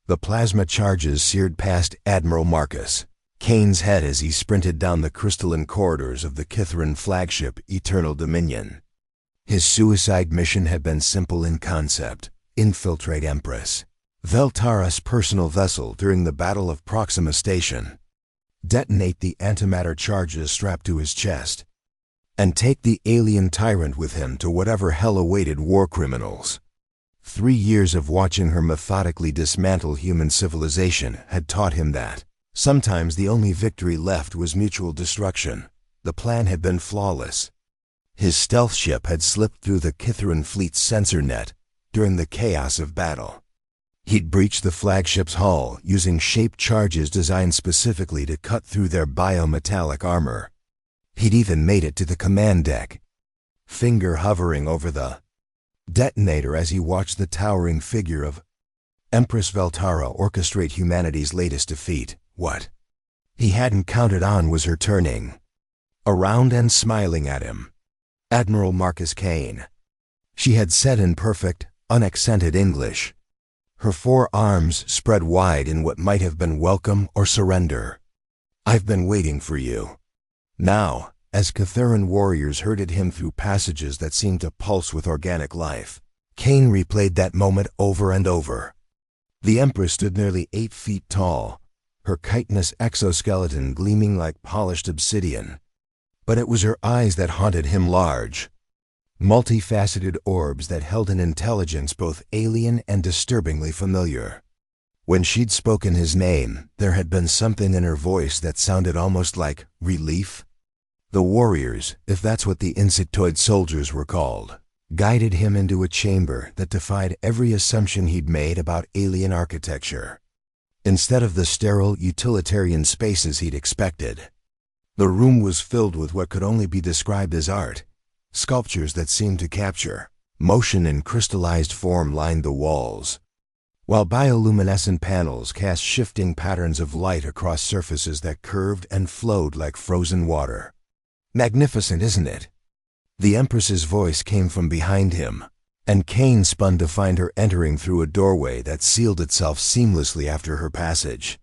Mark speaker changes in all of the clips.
Speaker 1: The plasma charges seared past Admiral Marcus Kane's head as he sprinted down the crystalline corridors of the Kithran flagship Eternal Dominion. His suicide mission had been simple in concept: infiltrate Empress Veltara's personal vessel during the Battle of Proxima Station, detonate the antimatter charges strapped to his chest, and take the alien tyrant with him to whatever hell awaited war criminals. 3 years of watching her methodically dismantle human civilization had taught him that sometimes the only victory left was mutual destruction. The plan had been flawless. His stealth ship had slipped through the Kithran fleet's sensor net during the chaos of battle. He'd breached the flagship's hull using shaped charges designed specifically to cut through their biometallic armor. He'd even made it to the command deck, finger hovering over the detonator as he watched the towering figure of Empress Veltara orchestrate humanity's latest defeat. What he hadn't counted on was her turning around and smiling at him. Admiral Marcus Kane, she had said in perfect, unaccented English, her 4 arms spread wide in what might have been welcome or surrender. "I've been waiting for you." Now, as Kitharan warriors herded him through passages that seemed to pulse with organic life, Kane replayed that moment over and over. The Empress stood nearly 8 feet tall, her chitinous exoskeleton gleaming like polished obsidian. But it was her eyes that haunted him, large, multifaceted orbs that held an intelligence both alien and disturbingly familiar. When she'd spoken his name, there had been something in her voice that sounded almost like relief. The warriors, if that's what the insectoid soldiers were called, guided him into a chamber that defied every assumption he'd made about alien architecture. Instead of the sterile, utilitarian spaces he'd expected, the room was filled with what could only be described as art. Sculptures that seemed to capture motion in crystallized form lined the walls, while bioluminescent panels cast shifting patterns of light across surfaces that curved and flowed like frozen water. "Magnificent, isn't it?" The Empress's voice came from behind him, and Kane spun to find her entering through a doorway that sealed itself seamlessly after her passage.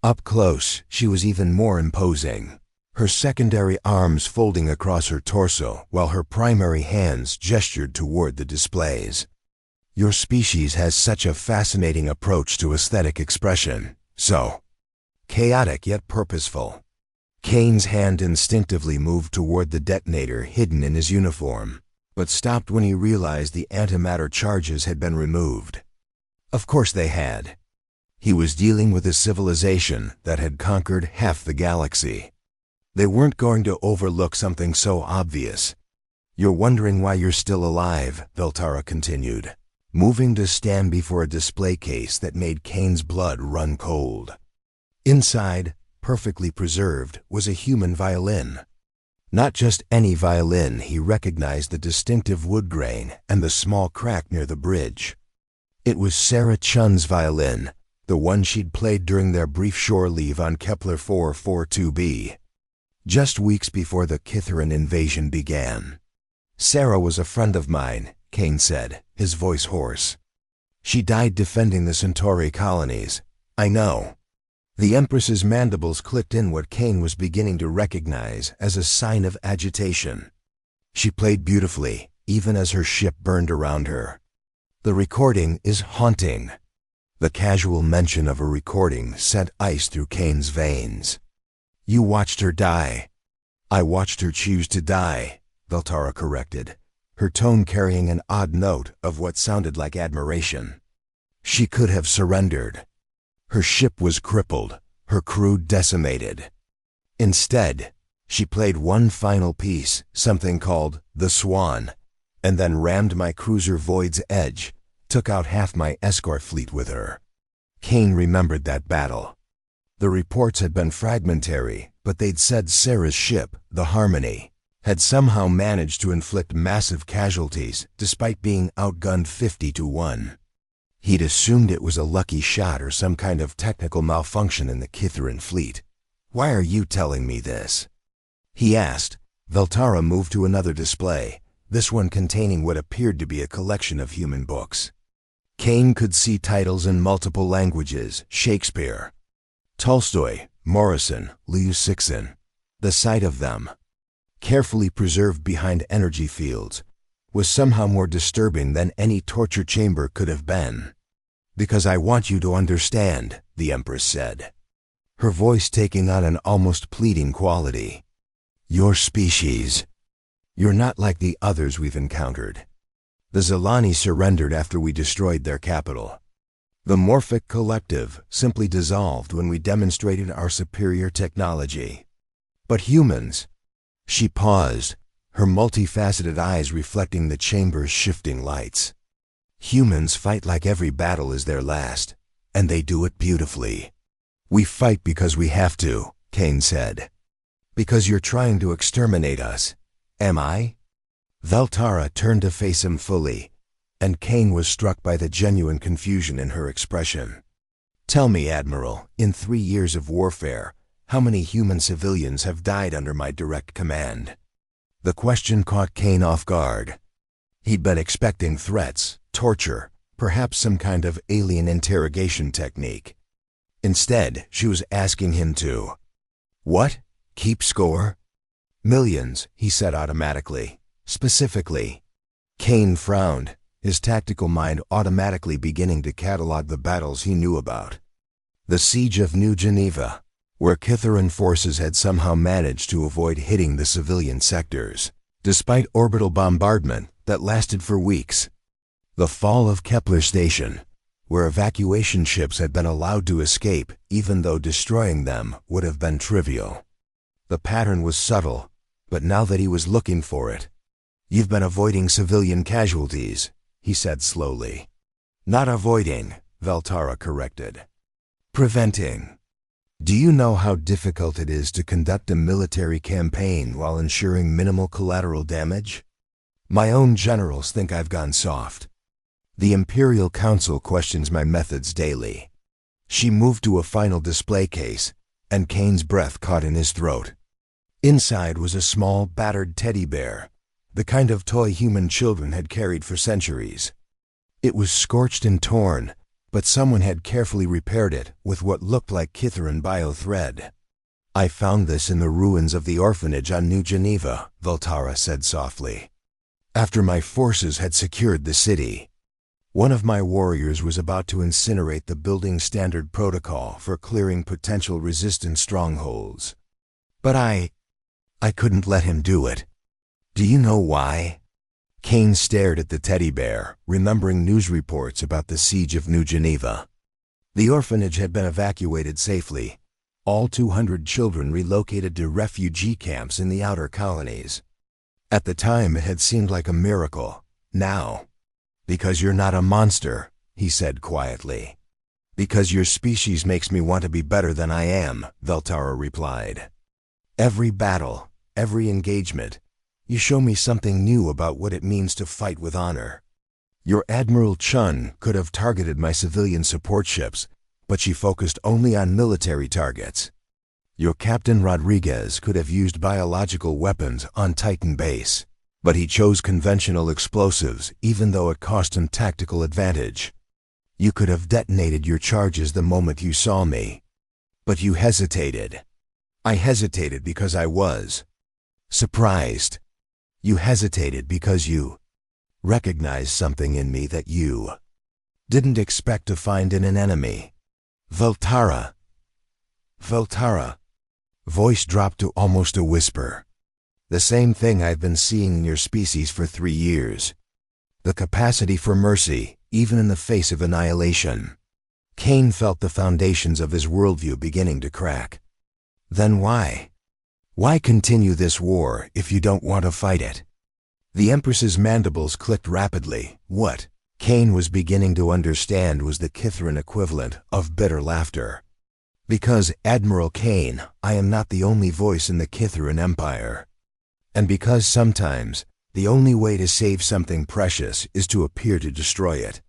Speaker 1: Up close, she was even more imposing, her secondary arms folding across her torso while her primary hands gestured toward the displays. "Your species has such a fascinating approach to aesthetic expression, so chaotic yet purposeful." Kane's hand instinctively moved toward the detonator hidden in his uniform, but stopped when he realized the antimatter charges had been removed. Of course they had. He was dealing with a civilization that had conquered half the galaxy. They weren't going to overlook something so obvious. "You're wondering why you're still alive," Veltara continued, moving to stand before a display case that made Kane's blood run cold. Inside, perfectly preserved, was a human violin. Not just any violin. He recognized the distinctive wood grain and the small crack near the bridge. It was Sarah Chun's violin, the one she'd played during their brief shore leave on Kepler 442b. Just weeks before the Kithran invasion began. "Sarah was a friend of mine," Kane said, his voice hoarse. "She died defending the Centauri colonies." "I know." The Empress's mandibles clicked in what Kane was beginning to recognize as a sign of agitation. She played beautifully, even as her ship burned around her. "The recording is haunting." The casual mention of a recording sent ice through Kane's veins. "You watched her die." "I watched her choose to die," Veltara corrected, her tone carrying an odd note of what sounded like admiration. "She could have surrendered. Her ship was crippled, her crew decimated. Instead, she played one final piece, something called The Swan, and then rammed my cruiser Void's Edge, took out half my escort fleet with her." Kane remembered that battle. The reports had been fragmentary, but they'd said Sarah's ship, the Harmony, had somehow managed to inflict massive casualties despite being outgunned 50-1. He'd assumed it was a lucky shot or some kind of technical malfunction in the Kithran fleet. "Why are you telling me this?" he asked. Veltara moved to another display, this one containing what appeared to be a collection of human books. Kane could see titles in multiple languages: Shakespeare, Tolstoy, Morrison, Liu Cixin. The sight of them, carefully preserved behind energy fields, was somehow more disturbing than any torture chamber could have been. "Because I want you to understand," the Empress said, her voice taking on an almost pleading quality. "Your species. You're not like the others we've encountered. The Zelani surrendered after we destroyed their capital. The Morphic Collective simply dissolved when we demonstrated our superior technology. But humans—" She paused, her multifaceted eyes reflecting the chamber's shifting lights. "Humans fight like every battle is their last, and they do it beautifully. We fight because we have to," Kane said. "Because you're trying to exterminate us. Am I?" Veltara turned to face him fully, and Kane was struck by the genuine confusion in her expression. "Tell me, Admiral, in 3 years of warfare, how many human civilians have died under my direct command?" The question caught Kane off guard. He'd been expecting threats, torture, perhaps some kind of alien interrogation technique. Instead, she was asking him to, "What? Keep score?" "Millions," he said automatically. "Specifically." Kane frowned, his tactical mind automatically beginning to catalog the battles he knew about. The Siege of New Geneva, where Kithaeron forces had somehow managed to avoid hitting the civilian sectors, despite orbital bombardment that lasted for weeks. The fall of Kepler Station, where evacuation ships had been allowed to escape even though destroying them would have been trivial. The pattern was subtle, but now that he was looking for it— "You've been avoiding civilian casualties," he said slowly. "Not avoiding," Veltara corrected. "Preventing. Do you know how difficult it is to conduct a military campaign while ensuring minimal collateral damage? My own generals think I've gone soft. The Imperial Council questions my methods daily." She moved to a final display case, and Kane's breath caught in his throat. Inside was a small, battered teddy bear, the kind of toy human children had carried for centuries. It was scorched and torn, but someone had carefully repaired it with what looked like Kithaeron biothread. "I found this in the ruins of the orphanage on New Geneva," Veltara said softly. "After my forces had secured the city. One of my warriors was about to incinerate the building's standard protocol for clearing potential resistant strongholds. But I couldn't let him do it. Do you know why?" Kane stared at the teddy bear, remembering news reports about the Siege of New Geneva. The orphanage had been evacuated safely, all 200 children relocated to refugee camps in the outer colonies. At the time, it had seemed like a miracle. Now— "Because you're not a monster," he said quietly. "Because your species makes me want to be better than I am," Veltara replied. "Every battle, every engagement, you show me something new about what it means to fight with honor. Your Admiral Chun could have targeted my civilian support ships, but she focused only on military targets. Your Captain Rodriguez could have used biological weapons on Titan base, but he chose conventional explosives even though it cost him tactical advantage. You could have detonated your charges the moment you saw me, but you hesitated. I hesitated because I was surprised. You hesitated because you recognized something in me that you didn't expect to find in an enemy." Veltara. Voice dropped to almost a whisper. "The same thing I've been seeing in your species for 3 years. The capacity for mercy, even in the face of annihilation." Kane felt the foundations of his worldview beginning to crack. "Then why? Why continue this war if you don't want to fight it?" The Empress's mandibles clicked rapidly. What Kane was beginning to understand was the Kithaeron equivalent of bitter laughter. "Because, Admiral Kane, I am not the only voice in the Kithaeron Empire. And because sometimes the only way to save something precious is to appear to destroy it."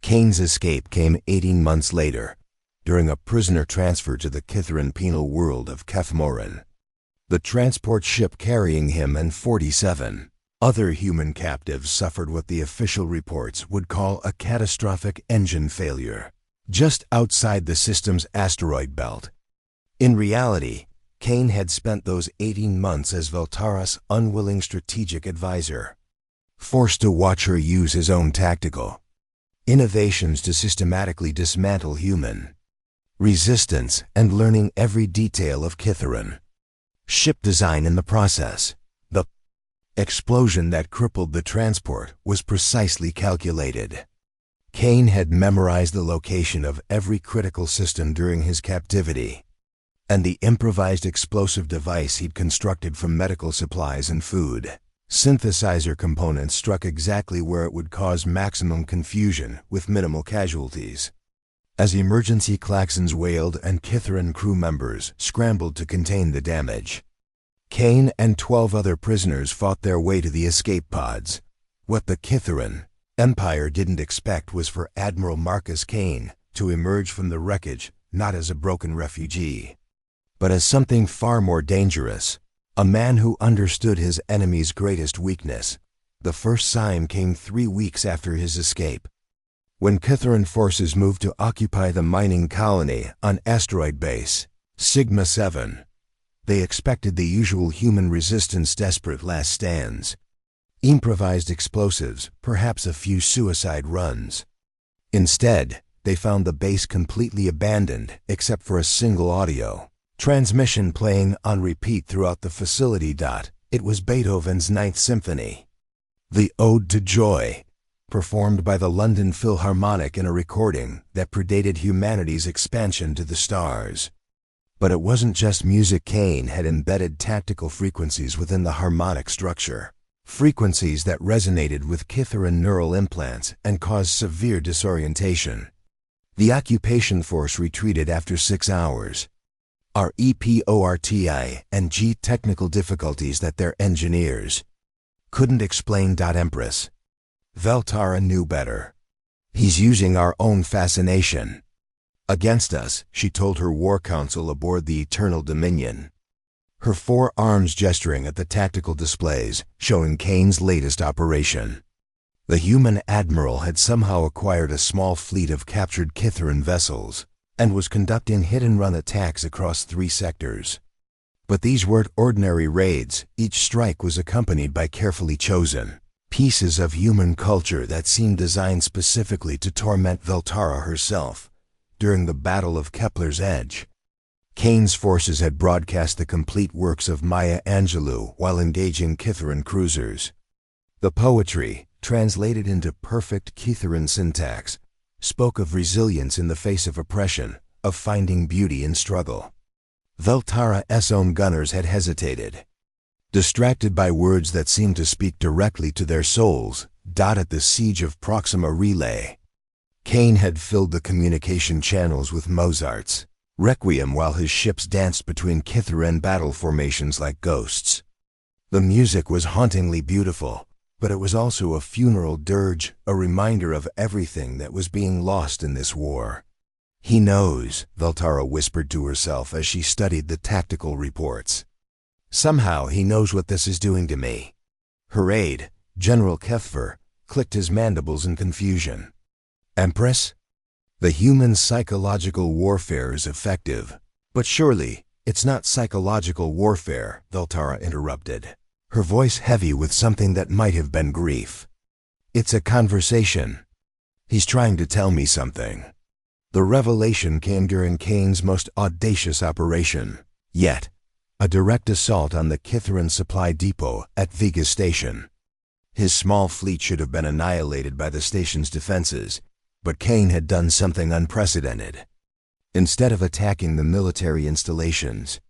Speaker 1: Kane's escape came 18 months later, during a prisoner transfer to the Kithaeron penal world of Kefmoran. The transport ship carrying him and 47 Other human captives suffered what the official reports would call a catastrophic engine failure, just outside the system's asteroid belt. In reality, Kane had spent those 18 months as Veltara's unwilling strategic advisor, forced to watch her use his own tactical innovations to systematically dismantle human resistance and learning every detail of Kithaeron ship design in the process. The explosion that crippled the transport was precisely calculated. Kane had memorized the location of every critical system during his captivity, and the improvised explosive device he'd constructed from medical supplies and food synthesizer components struck exactly where it would cause maximum confusion with minimal casualties. As emergency klaxons wailed and Kithaeron crew members scrambled to contain the damage, Kane and 12 other prisoners fought their way to the escape pods. What the Kithaeron Empire didn't expect was for Admiral Marcus Kane to emerge from the wreckage not as a broken refugee, but as something far more dangerous, a man who understood his enemy's greatest weakness. The first sign came 3 weeks after his escape, when Kithaeron forces moved to occupy the mining colony on asteroid base Sigma-7. They expected the usual human resistance, desperate last stands, improvised explosives, perhaps a few suicide runs. Instead, they found the base completely abandoned except for a single audio transmission playing on repeat throughout the facility. It was Beethoven's Ninth Symphony, the Ode to Joy, performed by the London Philharmonic in a recording that predated humanity's expansion to the stars. But it wasn't just music. Kane had embedded tactical frequencies within the harmonic structure, frequencies that resonated with Kithaeron neural implants and caused severe disorientation. The occupation force retreated after 6 hours. REPORTI and G technical difficulties that their engineers couldn't explain. Empress Veltara knew better. He's using our own fascination against us, she told her war council aboard the Eternal Dominion, her 4 arms gesturing at the tactical displays showing Kane's latest operation. The human admiral had somehow acquired a small fleet of captured Kithaeron vessels and was conducting hit-and-run attacks across 3 sectors. But these weren't ordinary raids. Each strike was accompanied by carefully chosen pieces of human culture that seemed designed specifically to torment Veltara herself. During the Battle of Kepler's Edge, Kane's forces had broadcast the complete works of Maya Angelou while engaging Kithaeron cruisers. The poetry, translated into perfect Kithaeron syntax, spoke of resilience in the face of oppression, of finding beauty in struggle. Veltara's own gunners had hesitated, distracted by words that seemed to speak directly to their souls. At the siege of Proxima Relay, Kane had filled the communication channels with Mozart's Requiem while his ships danced between Kithaeron battle formations like ghosts. The music was hauntingly beautiful, but it was also a funeral dirge, a reminder of everything that was being lost in this war. He knows, Veltara whispered to herself as she studied the tactical reports. Somehow he knows what this is doing to me. Her aide, General Kethver, clicked his mandibles in confusion. Empress? The human psychological warfare is effective, but surely it's not psychological warfare, Veltara interrupted, her voice heavy with something that might have been grief. It's a conversation. He's trying to tell me something. The revelation came during Kane's most audacious operation yet, a direct assault on the Kithaeron supply depot at Vega Station. His small fleet should have been annihilated by the station's defenses, but Kane had done something unprecedented. Instead of attacking the military installations,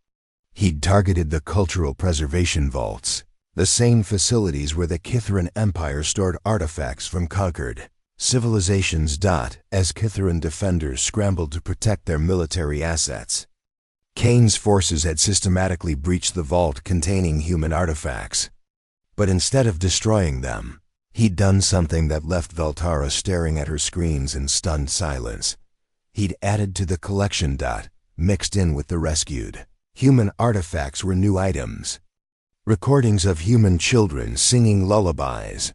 Speaker 1: he'd targeted the cultural preservation vaults, the same facilities where the Kithaeron Empire stored artifacts from conquered civilizations. As Kithaeron defenders scrambled to protect their military assets, Kane's forces had systematically breached the vault containing human artifacts. But instead of destroying them, he'd done something that left Veltara staring at her screens in stunned silence. He'd added to the collection. Mixed in with the rescued human artifacts were new items. recordings of human children singing lullabies,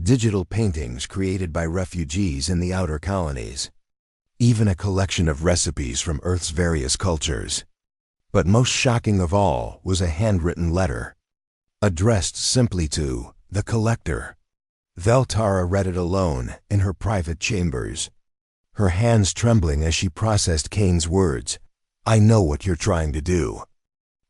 Speaker 1: digital paintings created by refugees in the outer colonies, even a collection of recipes from Earth's various cultures. But most shocking of all was a handwritten letter, addressed simply to the collector. Veltara read it alone in her private chambers, her hands trembling as she processed Kane's words. "I know what you're trying to do.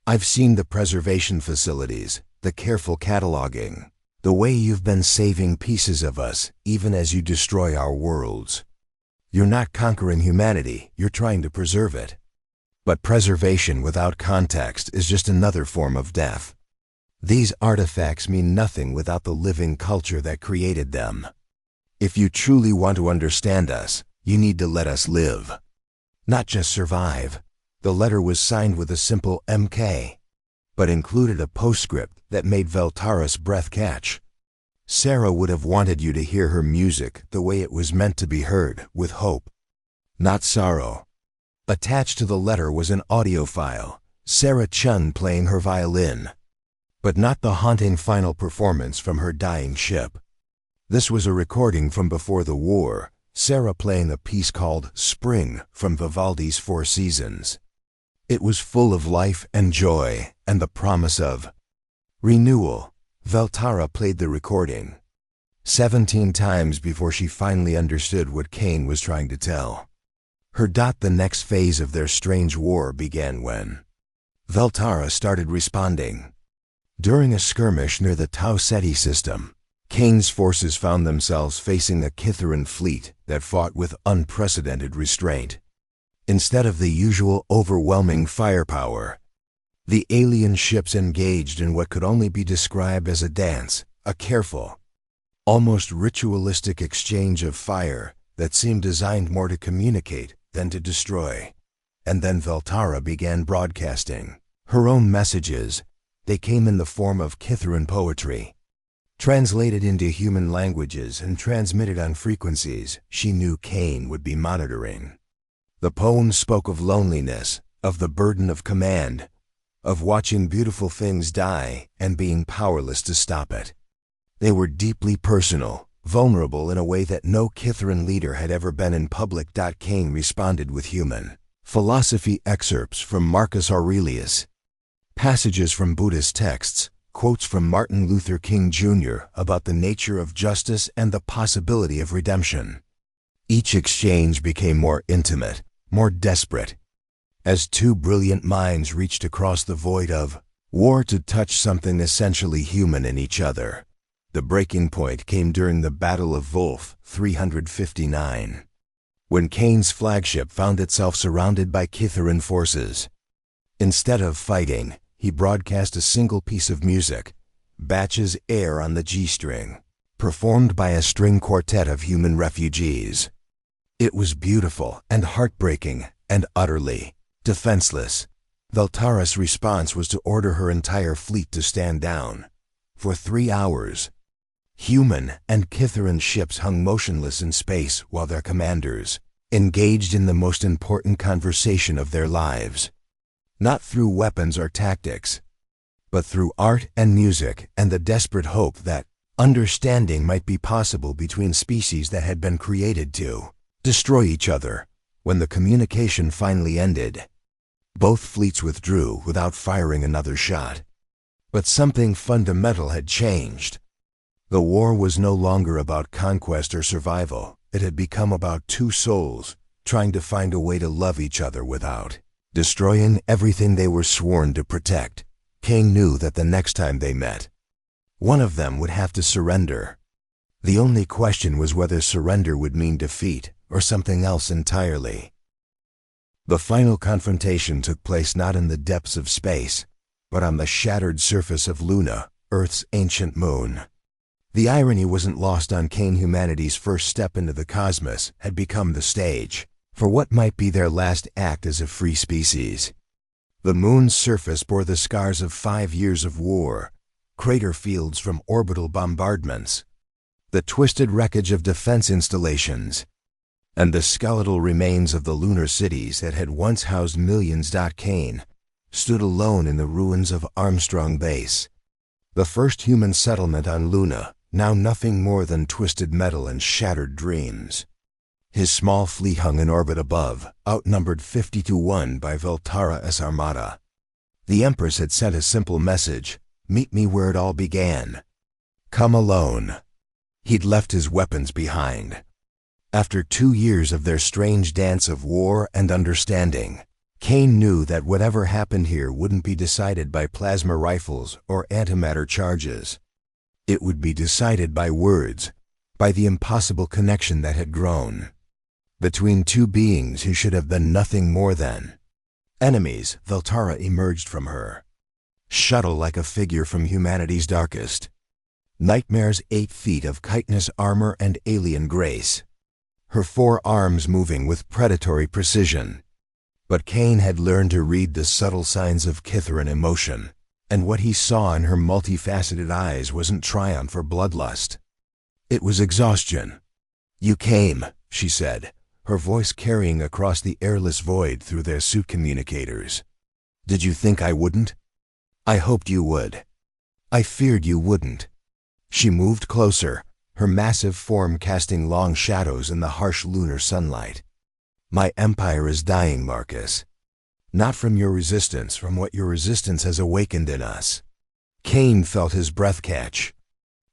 Speaker 1: I've seen the preservation facilities, the careful cataloging, the way you've been saving pieces of us even as you destroy our worlds. You're not conquering humanity, you're trying to preserve it. But preservation without context is just another form of death. These artifacts mean nothing without the living culture that created them. If you truly want to understand us, you need to let us live, not just survive." The letter was signed with a simple MK, but included a postscript that made Veltara's breath catch. "Sarah would have wanted you to hear her music the way it was meant to be heard, with hope, not sorrow." Attached to the letter was an audio file, Sarah Chun playing her violin, but not the haunting final performance from her dying ship. This was a recording from before the war, Sarah playing a piece called Spring from Vivaldi's Four Seasons. It was full of life and joy and the promise of renewal. Veltara played the recording 17 times before she finally understood what Kane was trying to tell her. The next phase of their strange war began when Veltara started responding. During a skirmish near the Tau Ceti system, Kane's forces found themselves facing a Kithaeron fleet that fought with unprecedented restraint. Instead of the usual overwhelming firepower, the alien ships engaged in what could only be described as a dance, a careful, almost ritualistic exchange of fire that seemed designed more to communicate than to destroy. And then Veltara began broadcasting her own messages. They came in the form of Kithaeron poetry, translated into human languages and transmitted on frequencies she knew Kane would be monitoring. The poem spoke of loneliness, of the burden of command, of watching beautiful things die and being powerless to stop it. They were deeply personal, vulnerable in a way that no Kithaeron leader had ever been in public. Kane responded with human philosophy excerpts from Marcus Aurelius, passages from Buddhist texts, quotes from Martin Luther King Jr. about the nature of justice and the possibility of redemption. Each exchange became more intimate, more desperate, as two brilliant minds reached across the void of war to touch something essentially human in each other. The breaking point came during the Battle of Wolf 359, when Kane's flagship found itself surrounded by Kithaeron forces. Instead of fighting, he broadcast a single piece of music, Batch's Air on the G-string, performed by a string quartet of human refugees. It was beautiful and heartbreaking and utterly defenseless. Veltara's response was to order her entire fleet to stand down. For 3 hours, human and Kithaeron ships hung motionless in space while their commanders engaged in the most important conversation of their lives. Not through weapons or tactics, but through art and music and the desperate hope that understanding might be possible between species that had been created to destroy each other. When the communication finally ended, both fleets withdrew without firing another shot. But something fundamental had changed. The war was no longer about conquest or survival. It had become about two souls trying to find a way to love each other without destroying everything they were sworn to protect. Kane knew that the next time they met, one of them would have to surrender. The only question was whether surrender would mean defeat or something else entirely. The final confrontation took place not in the depths of space, but on the shattered surface of Luna, Earth's ancient moon. The irony wasn't lost on Kane. Humanity's first step into the cosmos had become the stage for what might be their last act as a free species. The moon's surface bore the scars of 5 years of war, crater fields from orbital bombardments, the twisted wreckage of defense installations, and the skeletal remains of the lunar cities that had once housed millions. Kane stood alone in the ruins of Armstrong Base, The first human settlement on Luna, now nothing more than twisted metal and shattered dreams. His small fleet hung in orbit above, outnumbered 50-1 by Veltara's armada. The Empress had sent a simple message: meet me where it all began. Come alone. He'd left his weapons behind. After 2 years of their strange dance of war and understanding, Kane knew that whatever happened here wouldn't be decided by plasma rifles or antimatter charges. It would be decided by words, by the impossible connection that had grown between two beings who should have been nothing more than enemies. Veltara emerged from her shuttle like a figure from humanity's darkest nightmares, 8 feet of chitinous armor and alien grace, her 4 arms moving with predatory precision. But Kane had learned to read the subtle signs of Kithran emotion, and what he saw in her multifaceted eyes wasn't triumph or bloodlust. It was exhaustion. You came, she said, her voice carrying across the airless void through their suit communicators. Did you think I wouldn't? I hoped you would. I feared you wouldn't. She moved closer, her massive form casting long shadows in the harsh lunar sunlight. My empire is dying, Marcus. Not from your resistance, from what your resistance has awakened in us. Kane felt his breath catch.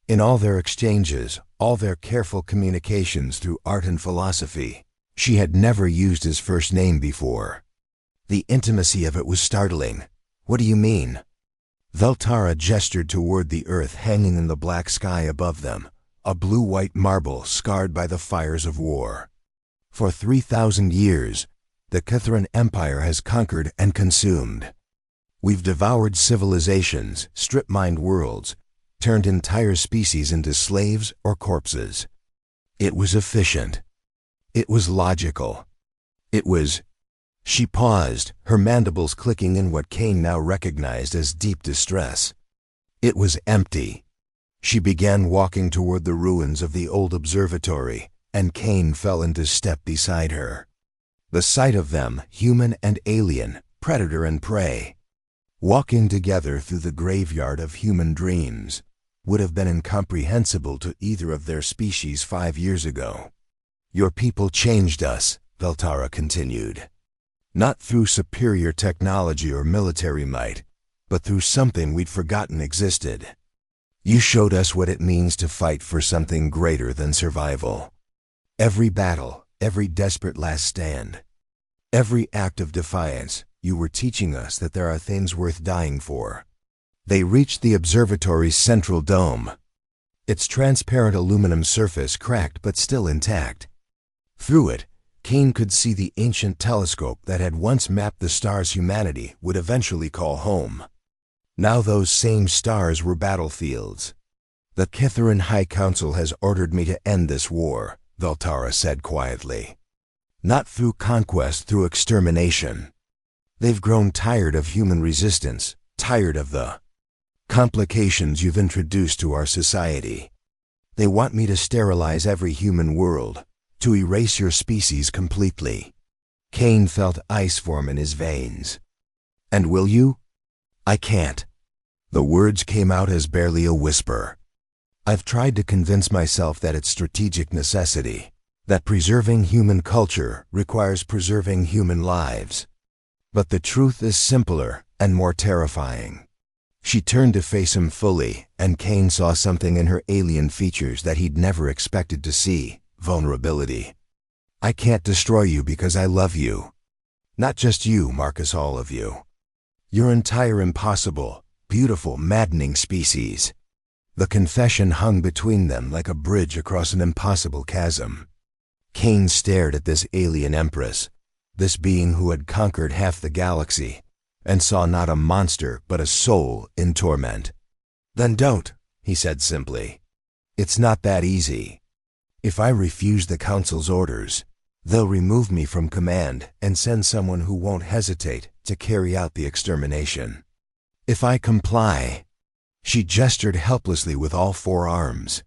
Speaker 1: In all their exchanges, all their careful communications through art and philosophy, she had never used his first name before. The intimacy of it was startling. What do you mean? Veltara gestured toward the earth hanging in the black sky above them, a blue-white marble scarred by the fires of war. For 3,000 years, the Kithran Empire has conquered and consumed. We've devoured civilizations, strip-mined worlds, turned entire species into slaves or corpses. It was efficient. It was logical. It was... She paused, her mandibles clicking in what Kane now recognized as deep distress. It was empty. She began walking toward the ruins of the old observatory, and Kane fell into step beside her. The sight of them, human and alien, predator and prey, walking together through the graveyard of human dreams, would have been incomprehensible to either of their species 5 years ago. Your people changed us, Veltara continued. Not through superior technology or military might, but through something we'd forgotten existed. You showed us what it means to fight for something greater than survival. Every battle, every desperate last stand, every act of defiance, you were teaching us that there are things worth dying for. They reached the observatory's central dome, its transparent aluminum surface cracked but still intact. Through it, Kane could see the ancient telescope that had once mapped the stars humanity would eventually call home. Now those same stars were battlefields. The Kithran High Council has ordered me to end this war, Veltara said quietly. Not through conquest, through extermination. They've grown tired of human resistance, tired of the complications you've introduced to our society. They want me to sterilize every human world, to erase your species completely. Kane felt ice form in his veins. And will you? I can't. The words came out as barely a whisper. I've tried to convince myself that it's strategic necessity, that preserving human culture requires preserving human lives. But the truth is simpler and more terrifying. She turned to face him fully, and Kane saw something in her alien features that he'd never expected to see: vulnerability. I can't destroy you because I love you. Not just you, Marcus, all of you. Your entire impossible, beautiful, maddening species. The confession hung between them like a bridge across an impossible chasm. Kane stared at this alien empress, this being who had conquered half the galaxy, and saw not a monster but a soul in torment. Then don't, he said simply. It's not that easy. If I refuse the Council's orders, they'll remove me from command and send someone who won't hesitate to carry out the extermination. If I comply, she gestured helplessly with all 4 arms,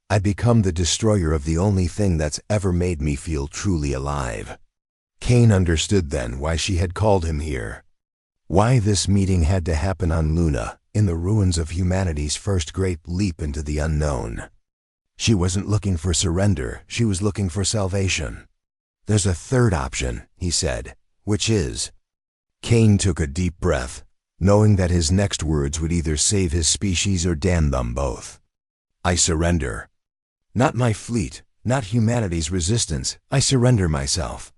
Speaker 1: I become the destroyer of the only thing that's ever made me feel truly alive. Kane understood then why she had called him here. Why this meeting had to happen on Luna, in the ruins of humanity's first great leap into the unknown. She wasn't looking for surrender, she was looking for salvation. "There's a third option," he said, "which is..." Kane took a deep breath, knowing that his next words would either save his species or damn them both. "I surrender. Not my fleet, not humanity's resistance, I surrender myself.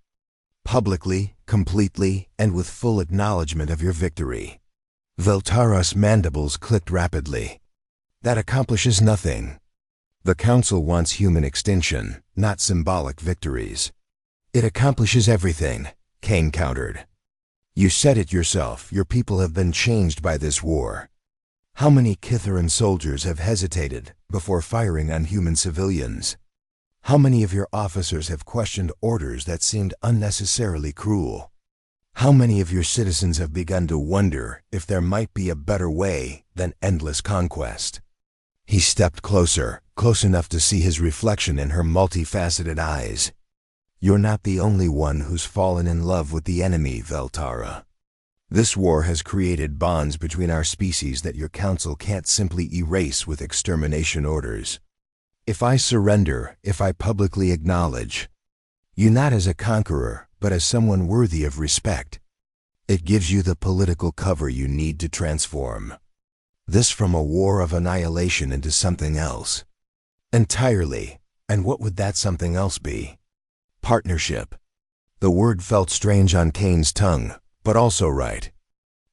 Speaker 1: Publicly, completely, and with full acknowledgement of your victory." Veltara's mandibles clicked rapidly. "That accomplishes nothing. The Council wants human extinction, not symbolic victories." "It accomplishes everything," Kane countered. "You said it yourself, your people have been changed by this war. How many Kitharan soldiers have hesitated before firing on human civilians? How many of your officers have questioned orders that seemed unnecessarily cruel? How many of your citizens have begun to wonder if there might be a better way than endless conquest?" He stepped closer, close enough to see his reflection in her multifaceted eyes. "You're not the only one who's fallen in love with the enemy, Veltara. This war has created bonds between our species that your council can't simply erase with extermination orders. If I surrender, if I publicly acknowledge you not as a conqueror, but as someone worthy of respect, it gives you the political cover you need to transform this from a war of annihilation into something else. Entirely. And what would that something else be? Partnership." The word felt strange on Kane's tongue, but also right.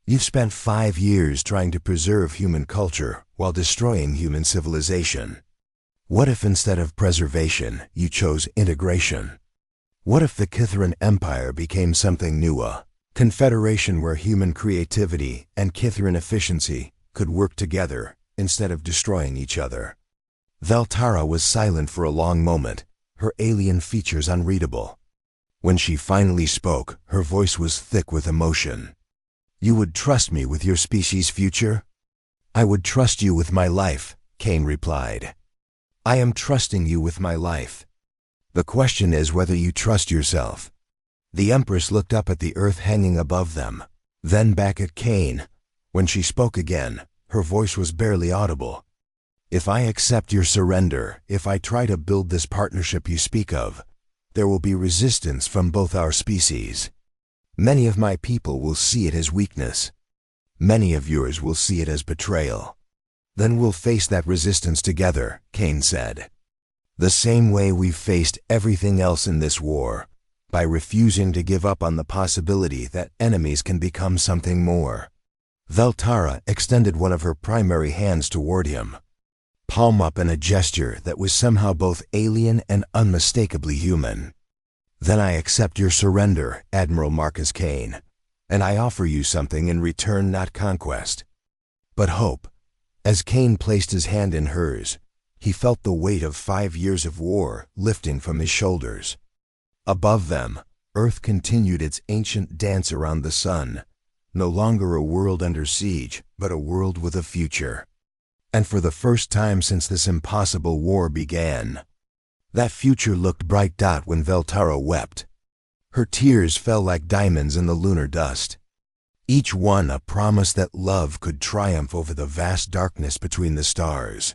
Speaker 1: "You've spent 5 years trying to preserve human culture while destroying human civilization. What if instead of preservation, you chose integration? What if the Kitharan Empire became something new, a confederation where human creativity and Kitharan efficiency could work together instead of destroying each other?" Veltara was silent for a long moment, her alien features unreadable. When she finally spoke, her voice was thick with emotion. "You would trust me with your species' future?" "I would trust you with my life," Kane replied. "I am trusting you with my life. The question is whether you trust yourself." The Empress looked up at the earth hanging above them, then back at Kane. When she spoke again, her voice was barely audible. "If I accept your surrender, if I try to build this partnership you speak of, there will be resistance from both our species. Many of my people will see it as weakness. Many of yours will see it as betrayal. Then we'll face that resistance together," Kane said. "The same way we've faced everything else in this war, by refusing to give up on the possibility that enemies can become something more." Veltara extended one of her primary hands toward him, palm up in a gesture that was somehow both alien and unmistakably human. "Then I accept your surrender, Admiral Marcus Kane, and I offer you something in return, not conquest, but hope." As Kane placed his hand in hers, he felt the weight of 5 years of war lifting from his shoulders. Above them, Earth continued its ancient dance around the sun, no longer a world under siege, but a world with a future. And for the first time since this impossible war began, that future looked bright when Veltara wept. Her tears fell like diamonds in the lunar dust, each one a promise that love could triumph over the vast darkness between the stars.